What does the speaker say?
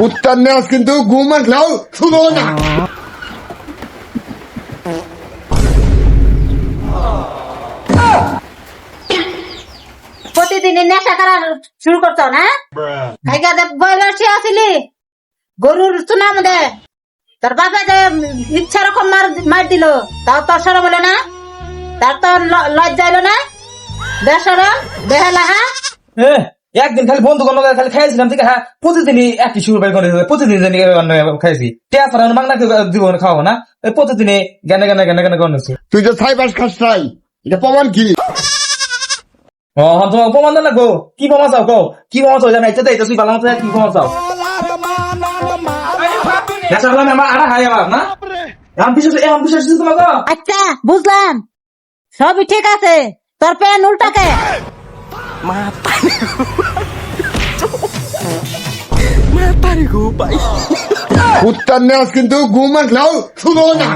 কুত্তার নেওয়াজ কিন্তু ঘুম আসলেও শুনো না। প্রতিদিন নেশা করা শুরু করছো না? খাইকা দে বয়লাসি আসিলি গরুর চুনা মধ্যে তোর বাপে যে ইচ্ছা রকম মার দিল, তাও তোর সরম হলো না? তার তো লজ্জা হলো না? বেসরম বেহালা। হ্যাঁ একদিন খালি বন্ধু গণ খালি খাইছিলাম ঠিক হ্যাঁ, প্রতিদিনই একই শুরু করে প্রতিদিন খাইছি টেস্ট মাংনা দিব খাওয়াবো না, প্রতিদিনই জ্ঞানে জ্ঞানে জ্ঞানে জ্ঞানে করছি। তুই যে ছাইবাস খাস নাই, এটা প্রমাণ কি? তোমার প্রমাণ দেন লাগবো। কি প্রমাণ চাও কো? কি প্রমাণ চাও? জানাই তুই ভালো মতো কি প্রমাণ চাও? আচ্ছা বুঝলাম, সবই ঠিক আছে, তোর পেন উল্টাকে কুত্তার নেওয়াজ কিন্তু ঘুম আসলেও শুনো না।